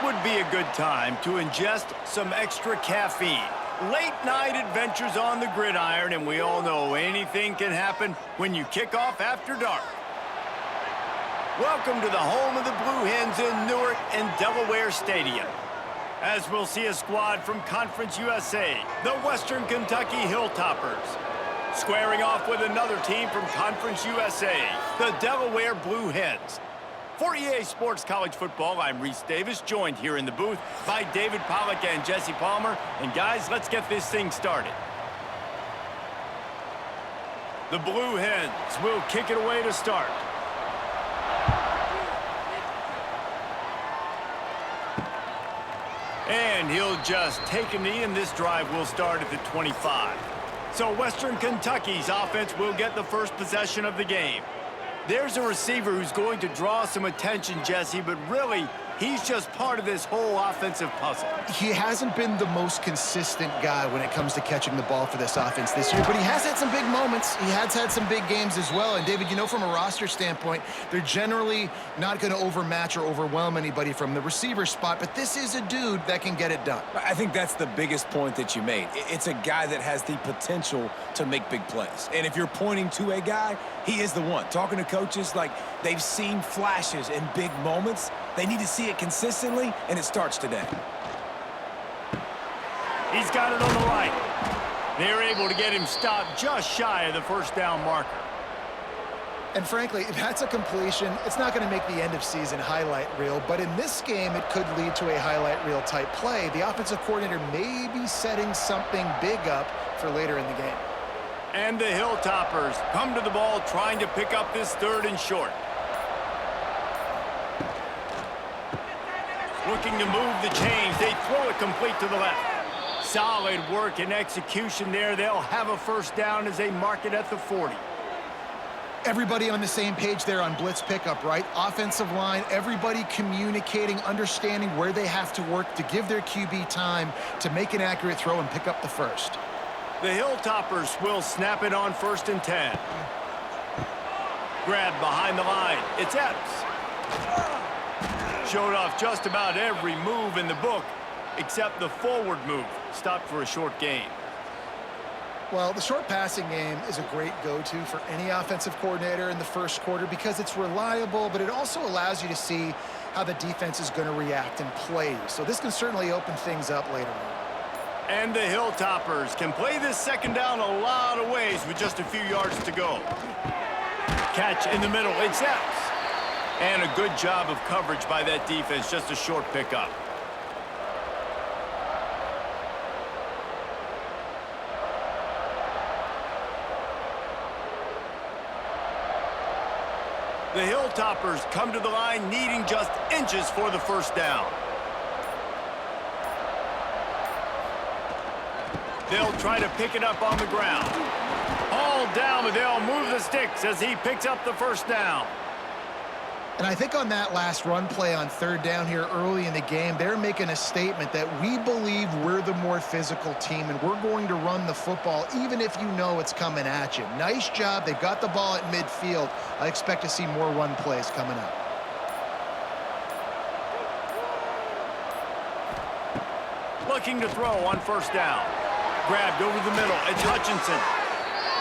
would be a good time to ingest some extra caffeine. Late night adventures on the gridiron, and we all know anything can happen when you kick off after dark. Welcome to the home of the Blue Hens in Newark and Delaware Stadium. As we'll see a squad from Conference USA, the Western Kentucky Hilltoppers, squaring off with another team from Conference USA, the Delaware Blue Hens. For EA Sports College Football, I'm Reese Davis, joined here in the booth by David Pollack and Jesse Palmer. And guys, let's get this thing started. The Blue Hens will kick it away to start. And he'll just take a knee, and this drive will start at the 25. So Western Kentucky's offense will get the first possession of the game. There's a receiver who's going to draw some attention, Jesse, but really, he's just part of this whole offensive puzzle. He hasn't been the most consistent guy when it comes to catching the ball for this offense this year, but he has had some big moments. He has had some big games as well. And, David, you know, from a roster standpoint, they're generally not going to overmatch or overwhelm anybody from the receiver spot, but this is a dude that can get it done. I think that's the biggest point that you made. It's a guy that has the potential to make big plays. And if you're pointing to a guy, he is the one. Talking to coaches, like, they've seen flashes in big moments. They need to see it consistently, and it starts today. He's got it on the right. They're able to get him stopped just shy of the first down marker. And frankly, if that's a completion, it's not going to make the end-of-season highlight reel, but in this game, it could lead to a highlight reel type play. The offensive coordinator may be setting something big up for later in the game. And the Hilltoppers come to the ball trying to pick up this third and short. Looking to move the chains. They throw it complete to the left. Solid work and execution there. They'll have a first down as they mark it at the 40. Everybody on the same page there on blitz pickup, right? Offensive line, everybody communicating, understanding where they have to work to give their QB time to make an accurate throw and pick up the first. The Hilltoppers will snap it on 1st and 10. Grabbed behind the line. It's Epps. Showed off just about every move in the book except the forward move. Stopped for a short gain. Well, the short passing game is a great go-to for any offensive coordinator in the first quarter because it's reliable, but it also allows you to see how the defense is going to react and play. So this can certainly open things up later on. And the Hilltoppers can play this second down a lot of ways with just a few yards to go. Catch in the middle. It's Epps. And a good job of coverage by that defense. Just a short pickup. The Hilltoppers come to the line needing just inches for the first down. They'll try to pick it up on the ground. All down, but they'll move the sticks as he picks up the first down. And I think on that last run play on third down here early in the game, they're making a statement that we believe we're the more physical team and we're going to run the football even if you know it's coming at you. Nice job. They got the ball at midfield. I expect to see more run plays coming up. Looking to throw on first down. Grabbed over the middle. It's Hutchinson.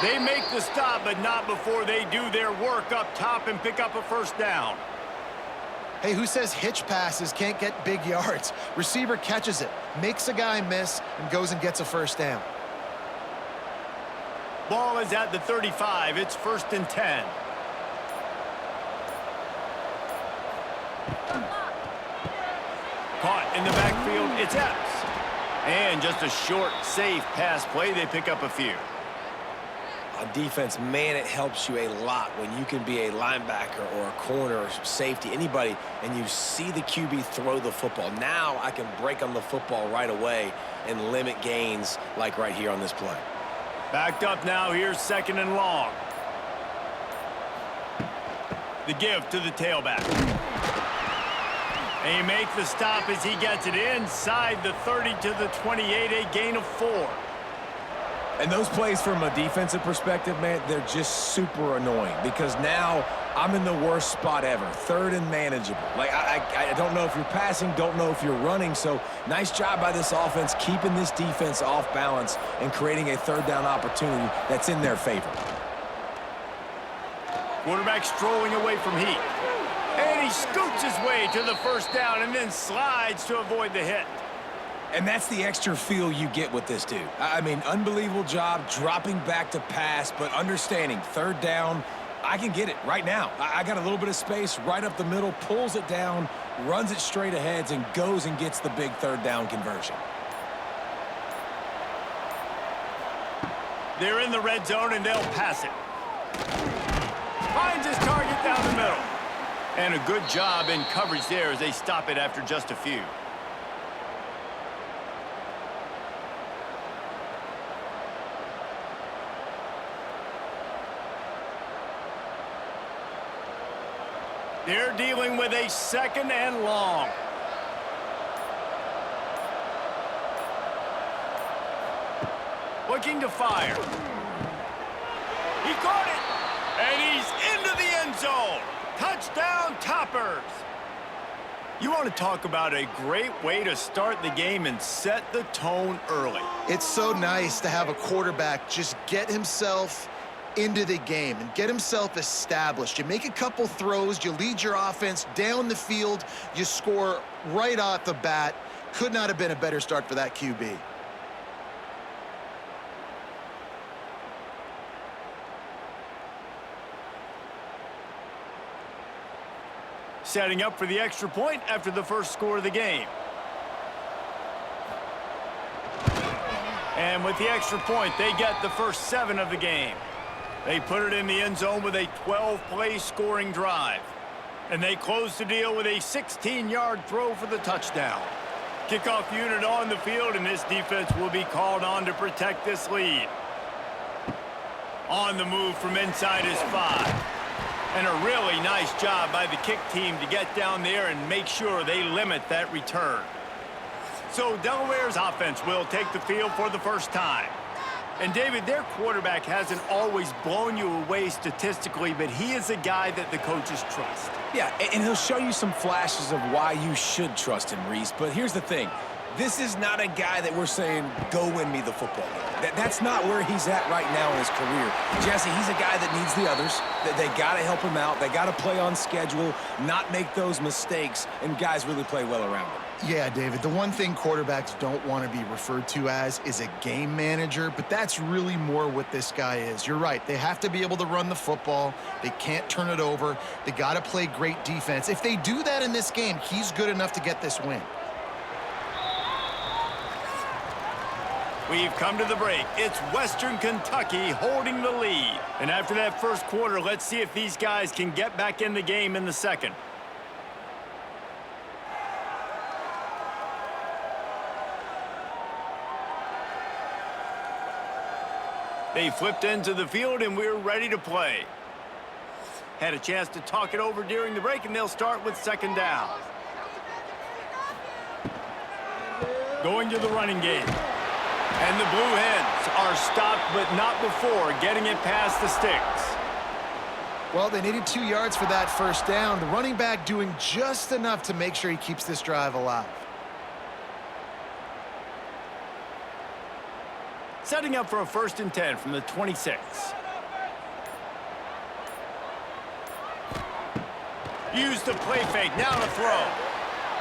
They make the stop, but not before they do their work up top and pick up a first down. Hey, who says hitch passes can't get big yards? Receiver catches it, makes a guy miss, and goes and gets a first down. Ball is at the 35. It's 1st and 10. Caught in the backfield. It's Epps. And just a short, safe pass play. They pick up a few. On defense, man, it helps you a lot when you can be a linebacker or a corner or safety, anybody, and you see the QB throw the football. Now I can break on the football right away and limit gains like right here on this play. Backed up now. Here's 2nd and long. The give to the tailback. They make the stop as he gets it inside the 30 to the 28, a gain of 4. And those plays from a defensive perspective, man, they're just super annoying because now I'm in the worst spot ever, third and manageable. Like, I don't know if you're passing, don't know if you're running, so nice job by this offense keeping this defense off balance and creating a third down opportunity that's in their favor. Quarterback strolling away from heat. And he scoots his way to the first down and then slides to avoid the hit. And that's the extra feel you get with this dude. I mean, unbelievable job dropping back to pass, but understanding third down, I can get it right now. I got a little bit of space right up the middle, pulls it down, runs it straight ahead, and goes and gets the big third down conversion. They're in the red zone, and they'll pass it. Finds his target down the middle. And a good job in coverage there as they stop it after just a few. They're dealing with a second and long. Looking to fire. He caught it, and he's into the end zone. Touchdown, Toppers. You want to talk about a great way to start the game and set the tone early. It's so nice to have a quarterback just get himself into the game and get himself established. You make a couple throws, you lead your offense down the field, you score right off the bat. Could not have been a better start for that QB. Setting up for the extra point after the first score of the game. And with the extra point, they get the first 7 of the game. They put it in the end zone with a 12-play scoring drive. And they close the deal with a 16-yard throw for the touchdown. Kickoff unit on the field, and this defense will be called on to protect this lead. On the move from inside his 5. And a really nice job by the kick team to get down there and make sure they limit that return. So Delaware's offense will take the field for the first time. And, David, their quarterback hasn't always blown you away statistically, but he is a guy that the coaches trust. Yeah, and he'll show you some flashes of why you should trust him, Reese. But here's the thing. This is not a guy that we're saying, go win me the football game. That's not where he's at right now in his career. Jesse, he's a guy that needs the others. They got to help him out. They got to play on schedule, not make those mistakes, and guys really play well around him. Yeah, David, the one thing quarterbacks don't want to be referred to as is a game manager, but that's really more what this guy is. You're right. They have to be able to run the football. They can't turn it over. They got to play great defense. If they do that in this game, he's good enough to get this win. We've come to the break. It's Western Kentucky holding the lead. And after that first quarter, let's see if these guys can get back in the game in the second. They flipped into the field, and we're ready to play. Had a chance to talk it over during the break, and they'll start with second down. Going to the running game. And the Blue Hens are stopped, but not before getting it past the sticks. Well, they needed 2 yards for that first down. The running back doing just enough to make sure he keeps this drive alive. Setting up for a 1st and 10 from the 26. Use the play fake, now to throw.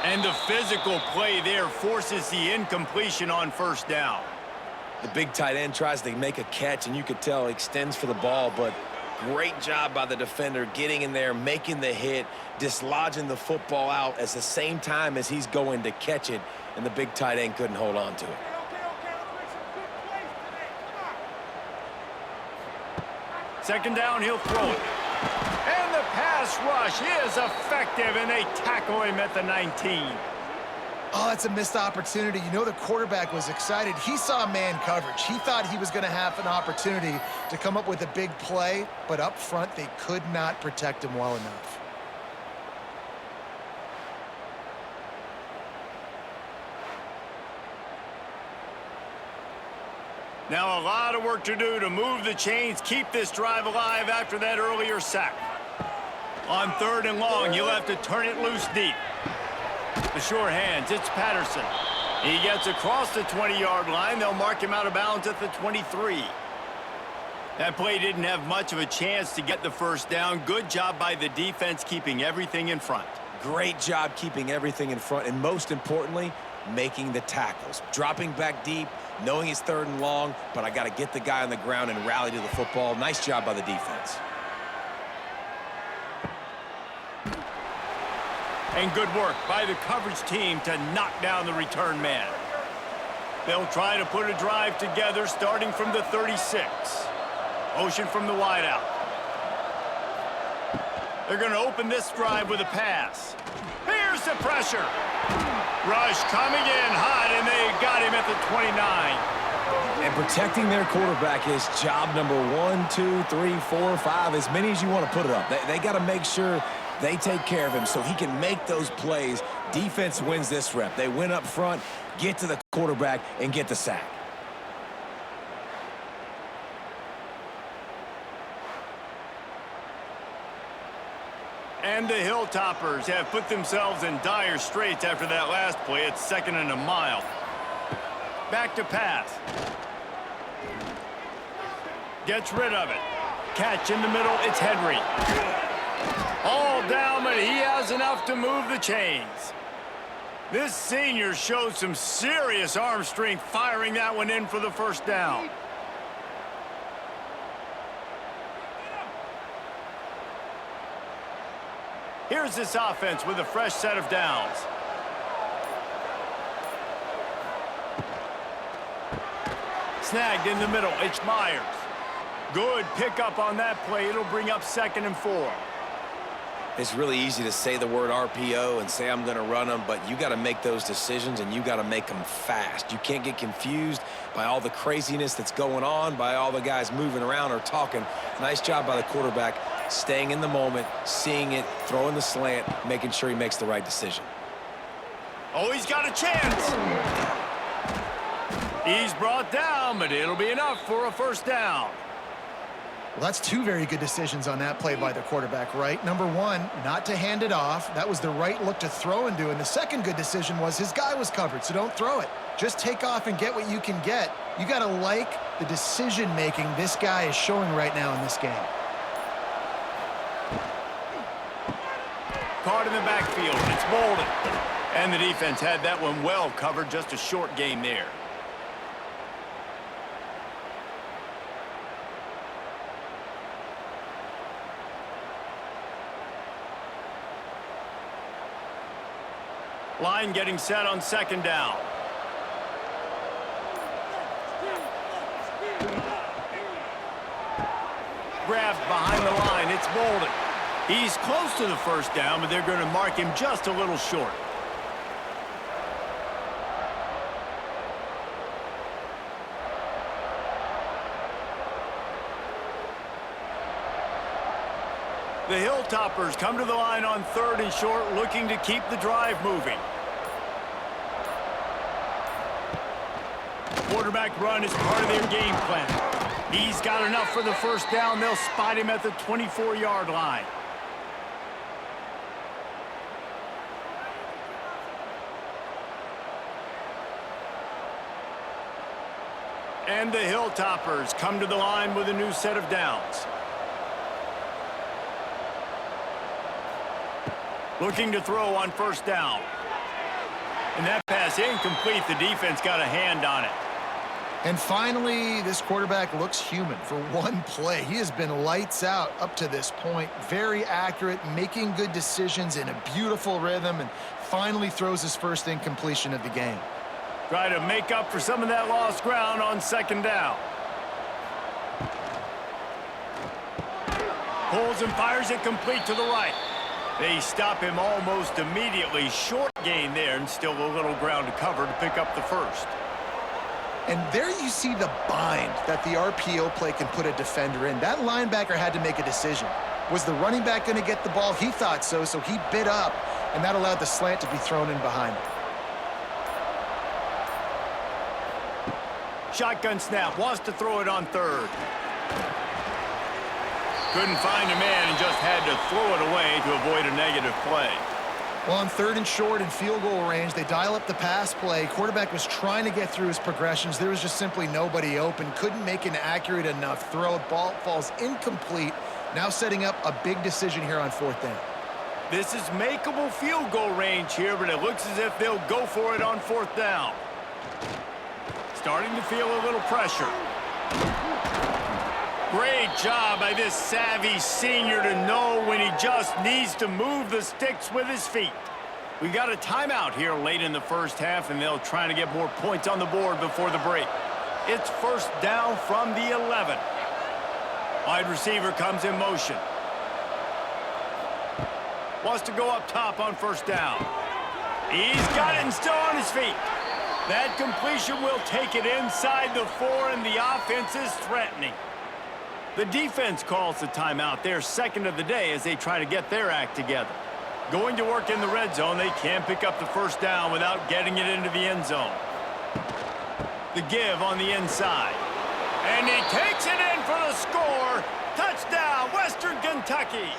And the physical play there forces the incompletion on first down. The big tight end tries to make a catch, and you could tell he extends for the ball, but great job by the defender getting in there, making the hit, dislodging the football out at the same time as he's going to catch it, and the big tight end couldn't hold on to it. Second down, he'll throw it. And the pass rush is effective, and they tackle him at the 19. Oh, that's a missed opportunity. You know, the quarterback was excited. He saw man coverage. He thought he was going to have an opportunity to come up with a big play, but up front, they could not protect him well enough. Now a lot of work to do to move the chains, keep this drive alive after that earlier sack. On 3rd and long, you'll have to turn it loose deep. The sure hands, it's Patterson. He gets across the 20-yard line. They'll mark him out of bounds at the 23. That play didn't have much of a chance to get the first down. Good job by the defense keeping everything in front. Great job keeping everything in front, and most importantly, making the tackles. Dropping back deep, knowing it's 3rd and long, but I got to get the guy on the ground and rally to the football. Nice job by the defense. And good work by the coverage team to knock down the return man. They'll try to put a drive together starting from the 36. Motion from the wideout. They're going to open this drive with a pass. Here's the pressure. Rush coming in hot, and they got him at the 29. And protecting their quarterback is job number 1, 2, 3, 4, 5, as many as you want to put it up. They got to make sure they take care of him so he can make those plays. Defense wins this rep. They win up front, get to the quarterback, and get the sack. And the Hilltoppers have put themselves in dire straits after that last play. It's 2nd and a mile. Back to pass. Gets rid of it. Catch in the middle. It's Henry. All down, but he has enough to move the chains. This senior showed some serious arm strength firing that one in for the first down. Here's this offense with a fresh set of downs. Snagged in the middle. It's Myers. Good pickup on that play. It'll bring up 2nd and 4. It's really easy to say the word RPO and say I'm going to run them, but you got to make those decisions, and you got to make them fast. You can't get confused by all the craziness that's going on, by all the guys moving around or talking. Nice job by the quarterback, staying in the moment, seeing it, throwing the slant, making sure he makes the right decision. Oh, he's got a chance. He's brought down, but it'll be enough for a first down. Well, that's 2 very good decisions on that play by the quarterback, right? Number 1, not to hand it off. That was the right look to throw into. And the second good decision was his guy was covered, so don't throw it. Just take off and get what you can get. You got to like the decision-making this guy is showing right now in this game. Caught in the backfield. It's Bolden. And the defense had that one well covered. Just a short gain there. Line getting set on 2nd down. Grabbed behind the line. It's Bolden. He's close to the first down, but they're going to mark him just a little short. The Hilltoppers come to the line on 3rd and short, looking to keep the drive moving. Quarterback run is part of their game plan. He's got enough for the first down. They'll spot him at the 24-yard line. And the Hilltoppers come to the line with a new set of downs. Looking to throw on 1st down. And that pass incomplete. The defense got a hand on it. And finally, this quarterback looks human for one play. He has been lights out up to this point. Very accurate, making good decisions in a beautiful rhythm, and finally throws his first incompletion of the game. Try to make up for some of that lost ground on 2nd down. Pulls and fires it complete to the right. They stop him almost immediately. Short gain there, and still a little ground to cover to pick up the first. And there you see the bind that the RPO play can put a defender in. That linebacker had to make a decision. Was the running back going to get the ball? He thought so, so he bit up, and that allowed the slant to be thrown in behind him. Shotgun snap, wants to throw it on 3rd. Couldn't find a man and just had to throw it away to avoid a negative play. Well, on 3rd and short and field goal range, they dial up the pass play. Quarterback was trying to get through his progressions. There was just simply nobody open. Couldn't make an accurate enough throw. Ball falls incomplete. Now setting up a big decision here on 4th down. This is makeable field goal range here, but it looks as if they'll go for it on 4th down. Starting to feel a little pressure. Great job by this savvy senior to know when he just needs to move the sticks with his feet. We got a timeout here late in the first half, and they'll try to get more points on the board before the break. It's 1st down from the 11. Wide receiver comes in motion. Wants to go up top on 1st down. He's got it and still on his feet. That completion will take it inside the 4, and the offense is threatening. The defense calls the timeout, their 2nd of the day, as they try to get their act together. Going to work in the red zone, they can't pick up the 1st down without getting it into the end zone. The give on the inside. And he takes it in for the score. Touchdown, Western Kentucky.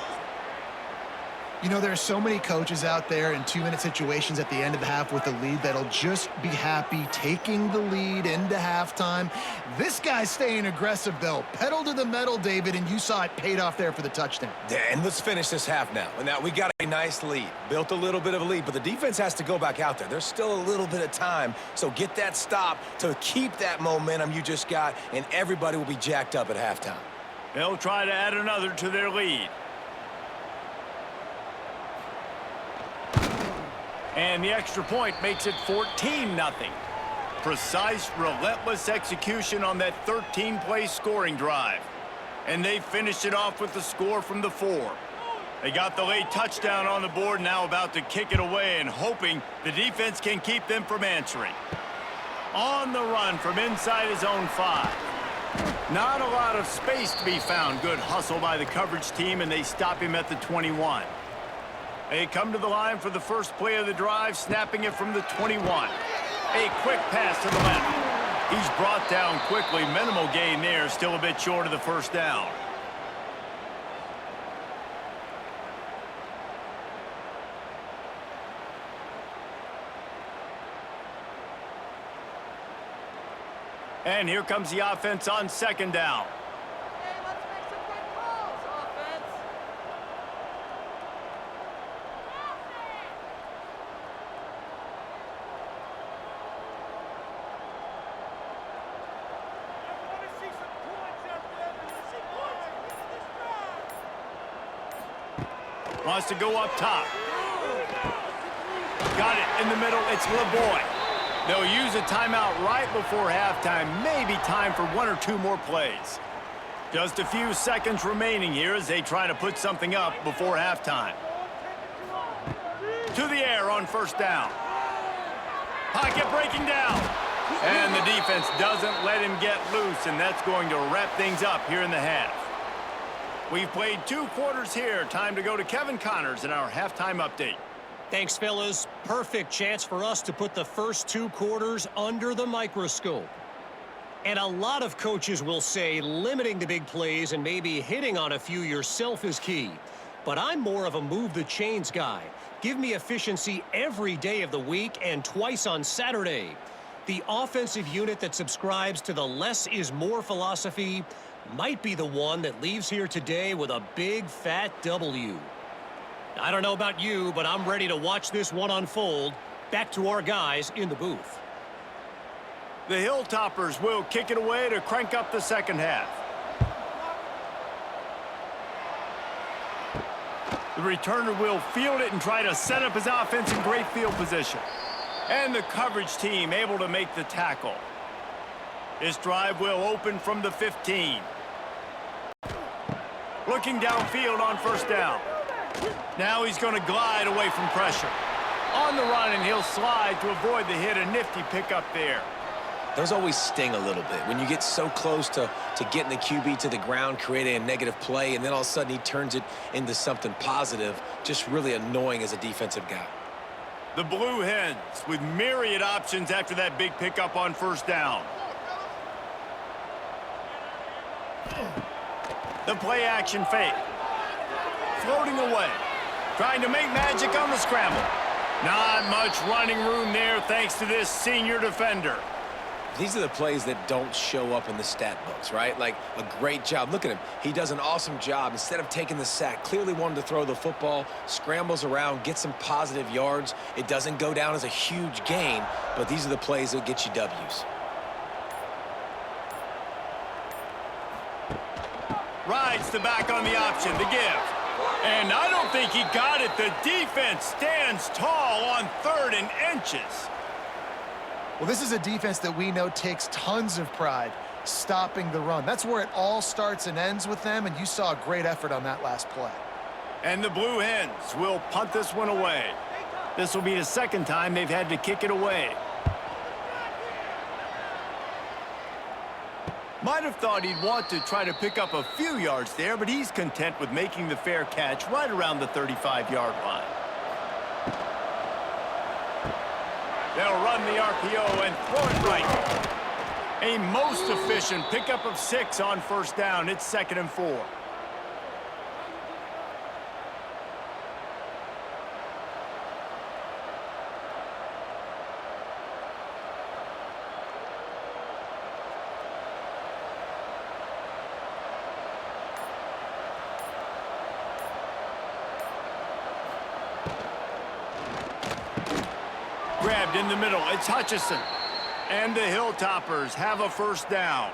You know, there are so many coaches out there in 2-minute situations at the end of the half with the lead that'll just be happy taking the lead into halftime. This guy's staying aggressive, though. Pedal to the metal, David, and you saw it paid off there for the touchdown. Yeah, and let's finish this half now. And now we got a nice lead. Built a little bit of a lead, but the defense has to go back out there. There's still a little bit of time, so get that stop to keep that momentum you just got, and everybody will be jacked up at halftime. They'll try to add another to their lead. And the extra point makes it 14-0. Precise, relentless execution on that 13-play scoring drive. And they finished it off with the score from the 4. They got the late touchdown on the board, now about to kick it away and hoping the defense can keep them from answering. On the run from inside his own 5. Not a lot of space to be found. Good hustle by the coverage team, and they stop him at the 21. They come to the line for the first play of the drive, snapping it from the 21. A quick pass to the left. He's brought down quickly. Minimal gain there, still a bit short of the 1st down. And here comes the offense on 2nd down. Wants to go up top. Got it in the middle. It's LeBoy. They'll use a timeout right before halftime. Maybe time for 1 or 2 more plays. Just a few seconds remaining here as they try to put something up before halftime. To the air on 1st down. Pocket breaking down. And the defense doesn't let him get loose, and that's going to wrap things up here in the half. We've played 2 quarters here. Time to go to Kevin Connors in our halftime update. Thanks, fellas. Perfect chance for us to put the first 2 quarters under the microscope. And a lot of coaches will say limiting the big plays and maybe hitting on a few yourself is key. But I'm more of a move the chains guy. Give me efficiency every day of the week and twice on Saturday. The offensive unit that subscribes to the less is more philosophy might be the one that leaves here today with a big fat W. I don't know about you, but I'm ready to watch this one unfold. Back to our guys in the booth. The Hilltoppers will kick it away to crank up the 2nd half. The returner will field it and try to set up his offense in great field position. And the coverage team able to make the tackle. This drive will open from the 15. Looking downfield on 1st down. Now he's going to glide away from pressure. On the run, and he'll slide to avoid the hit. A nifty pickup there. Those always sting a little bit. When you get so close to getting the QB to the ground, creating a negative play, and then all of a sudden he turns it into something positive, just really annoying as a defensive guy. The Blue Hens with myriad options after that big pickup on 1st down. The play action fake. Floating away. Trying to make magic on the scramble. Not much running room there thanks to this senior defender. These are the plays that don't show up in the stat books, right? Like a great job. Look at him. He does an awesome job. Instead of taking the sack, clearly wanted to throw the football, scrambles around, gets some positive yards. It doesn't go down as a huge gain, but these are the plays that get you W's. Rides the back on the option, the give. And I don't think he got it. The defense stands tall on 3rd and inches. Well, this is a defense that we know takes tons of pride stopping the run. That's where it all starts and ends with them, and you saw a great effort on that last play. And the Blue Hens will punt this one away. This will be the second time they've had to kick it away. Might have thought he'd want to try to pick up a few yards there, but he's content with making the fair catch right around the 35-yard line. They'll run the RPO and throw it right. A most efficient pickup of 6 on 1st down. It's 2nd and 4. Grabbed in the middle. It's Hutchinson. And the Hilltoppers have a 1st down.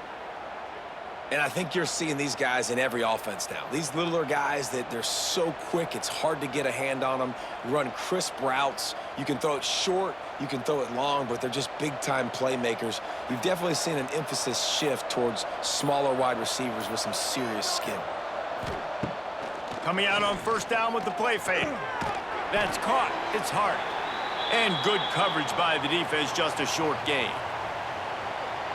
And I think you're seeing these guys in every offense now. These littler guys that they're so quick, it's hard to get a hand on them. Run crisp routes. You can throw it short, you can throw it long, but they're just big-time playmakers. You've definitely seen an emphasis shift towards smaller wide receivers with some serious skin. Coming out on 1st down with the play fake. That's caught. It's hard. And good coverage by the defense, just a short gain.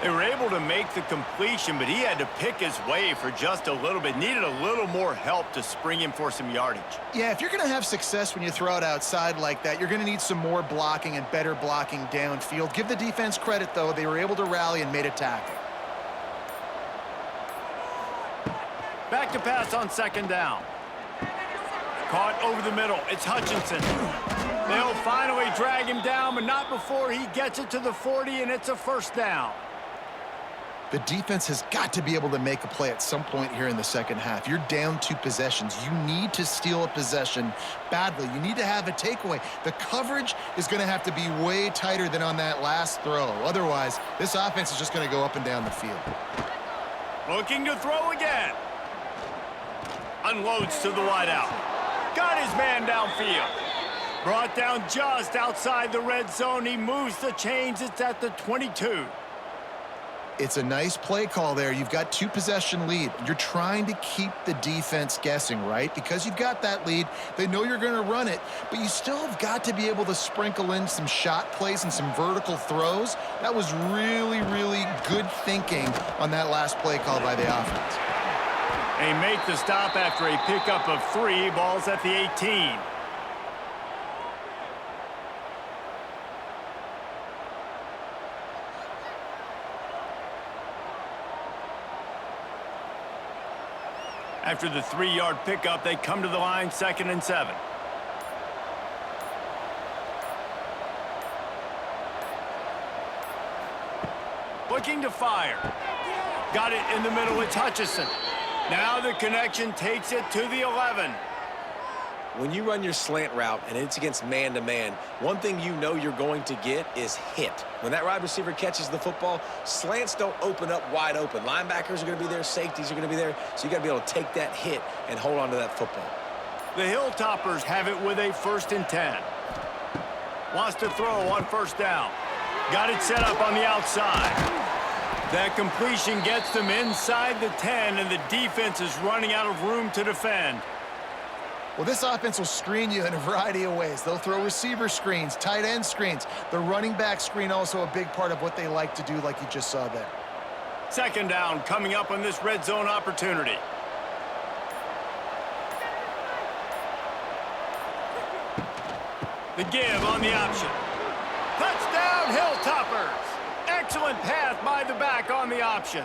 They were able to make the completion, but he had to pick his way for just a little bit. Needed a little more help to spring him for some yardage. Yeah, if you're going to have success when you throw it outside like that, you're going to need some more blocking and better blocking downfield. Give the defense credit, though. They were able to rally and made a tackle. Back to pass on 2nd down. Caught over the middle. It's Hutchinson. They'll finally drag him down, but not before he gets it to the 40, and it's a 1st down. The defense has got to be able to make a play at some point here in the second half. You're down 2 possessions. You need to steal a possession badly. You need to have a takeaway. The coverage is going to have to be way tighter than on that last throw. Otherwise, this offense is just going to go up and down the field. Looking to throw again. Unloads to the wideout. Got his man downfield. Brought down just outside the red zone. He moves the chains. It's at the 22. It's a nice play call there. You've got 2 possession lead. You're trying to keep the defense guessing, right? Because you've got that lead. They know you're going to run it, but you still have got to be able to sprinkle in some shot plays and some vertical throws. That was really, really good thinking on that last play call by the offense. They make the stop after a pickup of 3. Ball's at the 18. After the 3-yard pickup, they come to the line, 2nd and 7. Looking to fire. Got it in the middle. It's Hutchinson. Now the connection takes it to the 11. When you run your slant route and it's against man-to-man, one thing you know you're going to get is hit. When that wide receiver catches the football, slants don't open up wide open. Linebackers are going to be there, safeties are going to be there, so you got to be able to take that hit and hold on to that football. The Hilltoppers have it with a 1st and 10. Wants to throw on 1st down. Got it set up on the outside. That completion gets them inside the 10, and the defense is running out of room to defend. Well, this offense will screen you in a variety of ways. They'll throw receiver screens, tight end screens. The running back screen also a big part of what they like to do, like you just saw there. 2nd down coming up on this red zone opportunity. The give on the option. Touchdown, Hilltoppers! Excellent pass by the back on the option.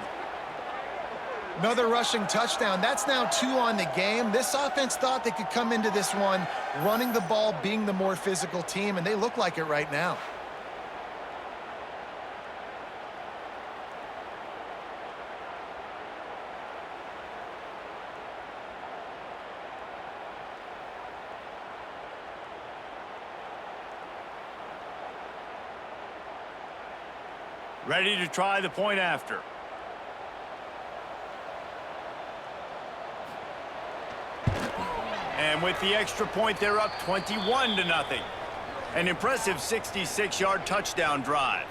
Another rushing touchdown. That's now 2 on the game. This offense thought they could come into this one running the ball, being the more physical team, and they look like it right now. Ready to try the point after. And with the extra point, they're up 21-0. An impressive 66-yard touchdown drive.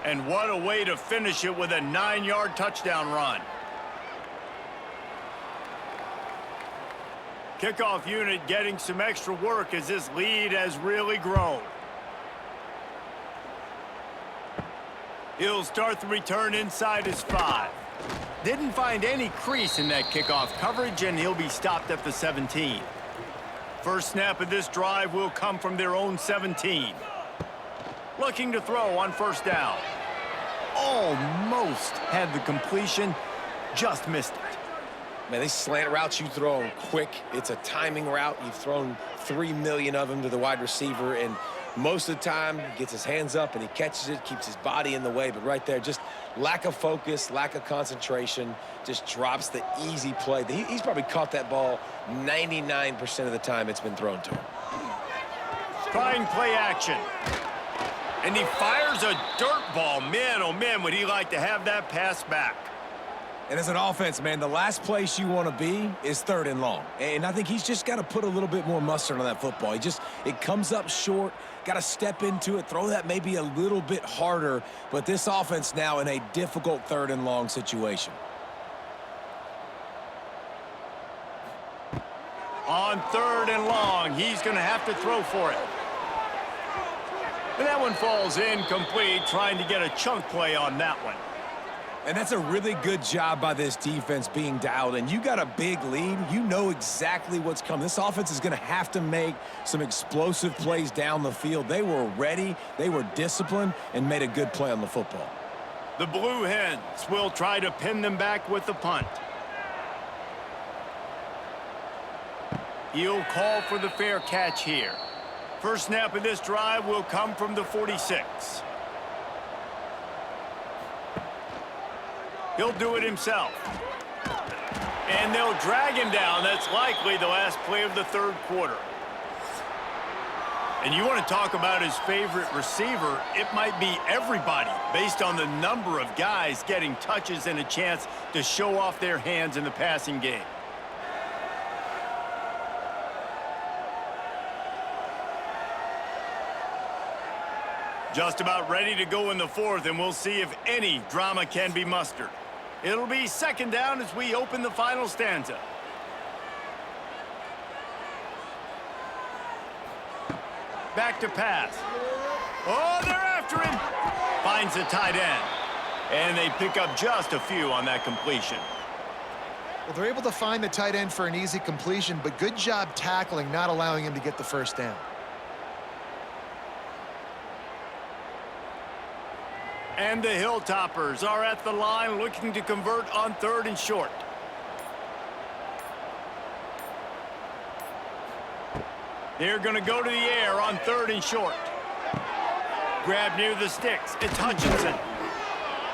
And what a way to finish it with a 9-yard touchdown run. Kickoff unit getting some extra work as this lead has really grown. He'll start the return inside his 5. Didn't find any crease in that kickoff coverage, and he'll be stopped at the 17. First snap of this drive will come from their own 17. Looking to throw on first down. Almost had the completion, just missed it. Man, these slant routes you throw them quick. It's a timing route. You've thrown 3 million of them to the wide receiver, and most of the time, he gets his hands up and he catches it, keeps his body in the way. But right there, just lack of focus, lack of concentration, just drops the easy play. He's probably caught that ball 99% of the time it's been thrown to him. Trying play action. And he fires a dirt ball. Man, oh man, would he like to have that pass back. And as an offense, man, the last place you want to be is 3rd and long. And I think he's just got to put a little bit more mustard on that football. It comes up short, got to step into it, throw that maybe a little bit harder. But this offense now in a difficult 3rd and long situation. On 3rd and long, he's going to have to throw for it. And that one falls incomplete, trying to get a chunk play on that one. And that's a really good job by this defense being dialed in. You got a big lead. You know exactly what's coming. This offense is going to have to make some explosive plays down the field. They were ready, they were disciplined, and made a good play on the football. The Blue Hens will try to pin them back with the punt. He'll call for the fair catch here. First snap of this drive will come from the 46. He'll do it himself. And they'll drag him down. That's likely the last play of the 3rd quarter. And you want to talk about his favorite receiver, it might be everybody based on the number of guys getting touches and a chance to show off their hands in the passing game. Just about ready to go in the 4th, and we'll see if any drama can be mustered. It'll be 2nd down as we open the final stanza. Back to pass. Oh, they're after him. Finds the tight end. And they pick up just a few on that completion. Well, they're able to find the tight end for an easy completion, but good job tackling, not allowing him to get the first down. And the Hilltoppers are at the line looking to convert on 3rd and short. They're going to go to the air on 3rd and short. Grab near the sticks. It's Hutchinson.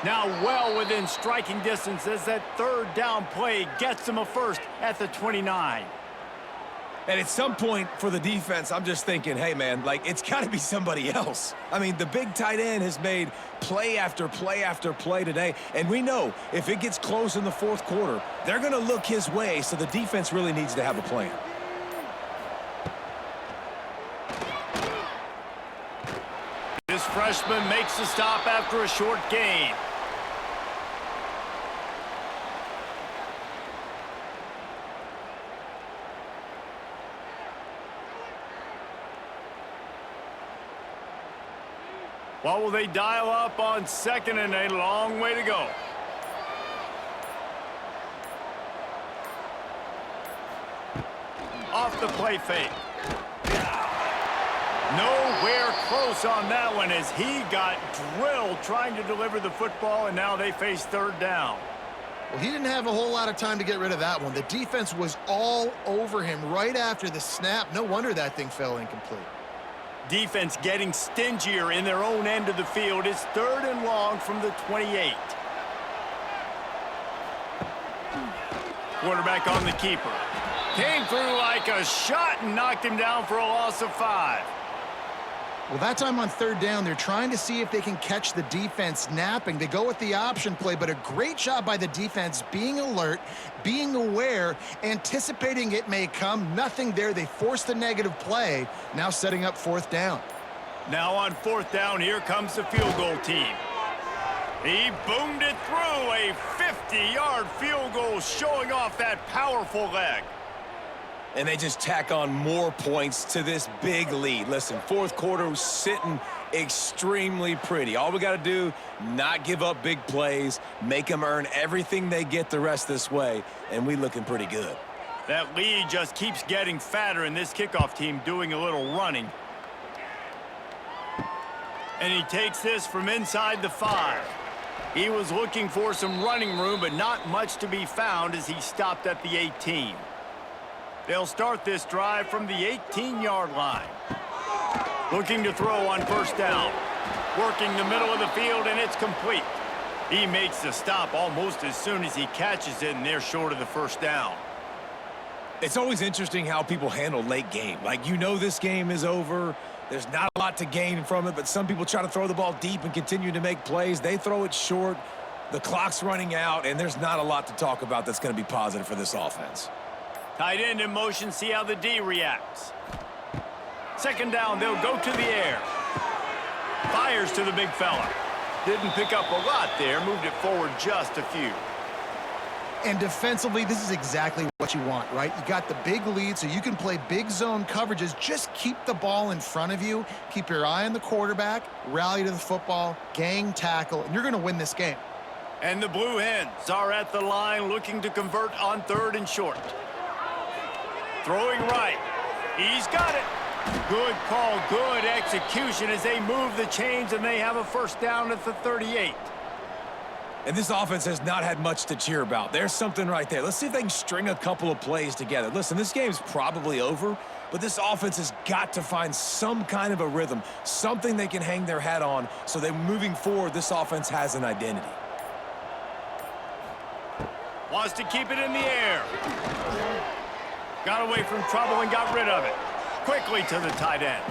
Now well within striking distance as that 3rd down play gets them a first at the 29. And at some point for the defense, I'm just thinking, hey, man, like, it's got to be somebody else. I mean, the big tight end has made play after play after play today. And we know if it gets close in the 4th quarter, they're going to look his way, so the defense really needs to have a plan. This freshman makes the stop after a short gain. What will they dial up on 2nd and a long way to go? Off the play fake. Nowhere close on that one as he got drilled trying to deliver the football, and now they face 3rd down. Well, he didn't have a whole lot of time to get rid of that one. The defense was all over him right after the snap. No wonder that thing fell incomplete. Defense getting stingier in their own end of the field. It's 3rd and long from the 28. Quarterback on the keeper. Came through like a shot and knocked him down for a loss of 5. Well, that time on 3rd down, they're trying to see if they can catch the defense napping. They go with the option play, but a great job by the defense being alert, being aware, anticipating it may come. Nothing there. They forced the negative play, now setting up 4th down. Now on 4th down, here comes the field goal team. He boomed it through, a 50-yard field goal showing off that powerful leg. And they just tack on more points to this big lead. Listen, 4th quarter was sitting extremely pretty. All we got to do, not give up big plays, make them earn everything they get the rest this way, and we looking pretty good. That lead just keeps getting fatter, and this kickoff team doing a little running. And he takes this from inside the 5. He was looking for some running room, but not much to be found as he stopped at the 18. They'll start this drive from the 18-yard line. Looking to throw on 1st down. Working the middle of the field, and it's complete. He makes the stop almost as soon as he catches it, and they're short of the 1st down. It's always interesting how people handle late game. Like, you know this game is over. There's not a lot to gain from it, but some people try to throw the ball deep and continue to make plays. They throw it short. The clock's running out, and there's not a lot to talk about that's going to be positive for this offense. Tight end in motion, see how the D reacts. 2nd down, they'll go to the air. Fires to the big fella. Didn't pick up a lot there, moved it forward just a few. And defensively, this is exactly what you want, right? You got the big lead, so you can play big zone coverages. Just keep the ball in front of you. Keep your eye on the quarterback, rally to the football, gang tackle, and you're going to win this game. And the Blue Hens are at the line looking to convert on 3rd and short. Throwing right. He's got it. Good call, good execution as they move the chains, and they have a 1st down at the 38. And this offense has not had much to cheer about. There's something right there. Let's see if they can string a couple of plays together. Listen, this game's probably over, but this offense has got to find some kind of a rhythm, something they can hang their hat on so that moving forward, this offense has an identity. Wants to keep it in the air. Got away from trouble and got rid of it. Quickly to the tight end.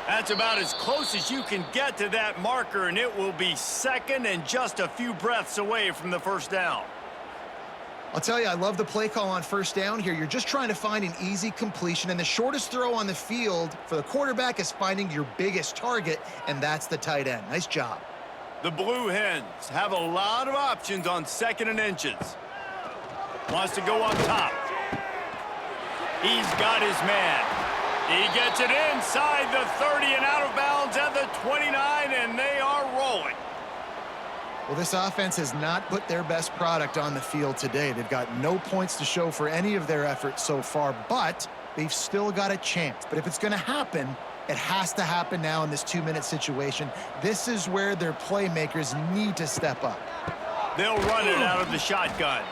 That's about as close as you can get to that marker, and it will be 2nd and just a few breaths away from the 1st down. I'll tell you, I love the play call on 1st down here. You're just trying to find an easy completion, and the shortest throw on the field for the quarterback is finding your biggest target, and that's the tight end. Nice job. The Blue Hens have a lot of options on 2nd and inches. Wants to go on top. He's got his man. He gets it inside the 30 and out of bounds at the 29, and they are rolling. Well, this offense has not put their best product on the field today. They've got no points to show for any of their efforts so far, but they've still got a chance. But if it's going to happen, it has to happen now in this 2-minute situation. This is where their playmakers need to step up. They'll run it out of the shotgun.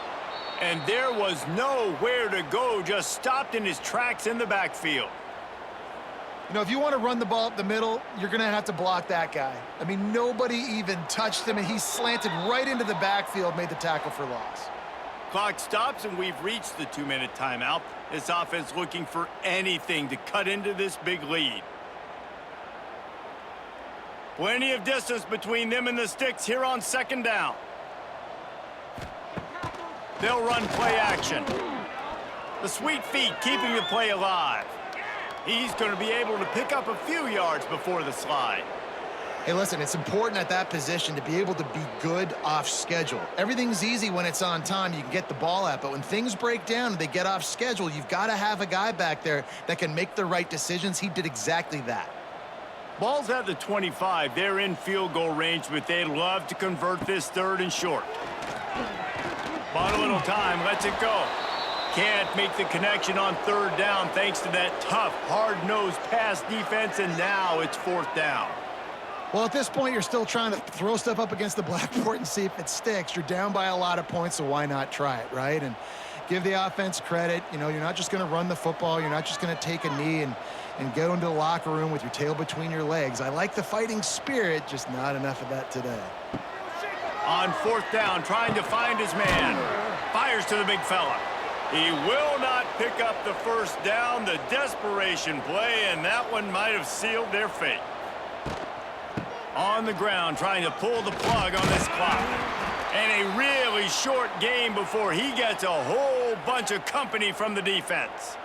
And there was nowhere to go, just stopped in his tracks in the backfield. You know, if you want to run the ball up the middle, you're going to have to block that guy. I mean, nobody even touched him, and he slanted right into the backfield, made the tackle for loss. Clock stops, and we've reached the 2-minute timeout. This offense looking for anything to cut into this big lead. Plenty of distance between them and the sticks here on 2nd down. They'll run play action. The sweet feet keeping the play alive. He's going to be able to pick up a few yards before the slide. Hey, listen, it's important at that position to be able to be good off schedule. Everything's easy when it's on time. You can get the ball out, but when things break down and they get off schedule, you've got to have a guy back there that can make the right decisions. He did exactly that. Ball's at the 25. They're in field goal range, but they'd love to convert this 3rd and short. Bought a little time, lets it go. Can't make the connection on 3rd down thanks to that tough, hard-nosed pass defense, and now it's 4th down. Well, at this point, you're still trying to throw stuff up against the blackboard and see if it sticks. You're down by a lot of points, so why not try it, right? And give the offense credit. You know, you're not just going to run the football. You're not just going to take a knee and go into the locker room with your tail between your legs. I like the fighting spirit, just not enough of that today. On fourth down, trying to find his man. Fires to the big fella. He will not pick up the first down. The desperation play, and that one might have sealed their fate. On the ground, trying to pull the plug on this clock. And a really short game before he gets a whole bunch of company from the defense.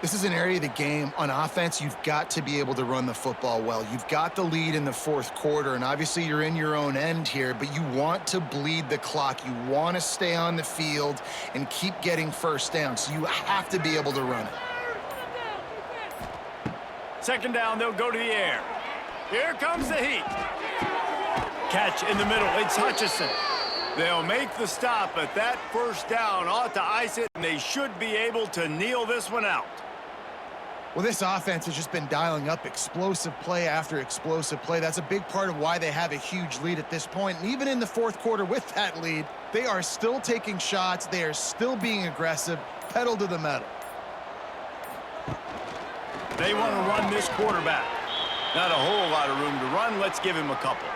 This is an area of the game. On offense, you've got to be able to run the football well. You've got the lead in the fourth quarter, and obviously you're in your own end here, but you want to bleed the clock. You want to stay on the field and keep getting first down, so you have to be able to run it. Second down, they'll go to the air. Here comes the heat. Catch in the middle. It's Hutchinson. They'll make the stop, but that first down ought to ice it, and they should be able to kneel this one out. Well, this offense has just been dialing up explosive play after explosive play. That's a big part of why they have a huge lead at this point. And even in the fourth quarter with that lead, they are still taking shots. They are still being aggressive, pedal to the metal. They want to run this quarterback. Not a whole lot of room to run. Let's give him a couple.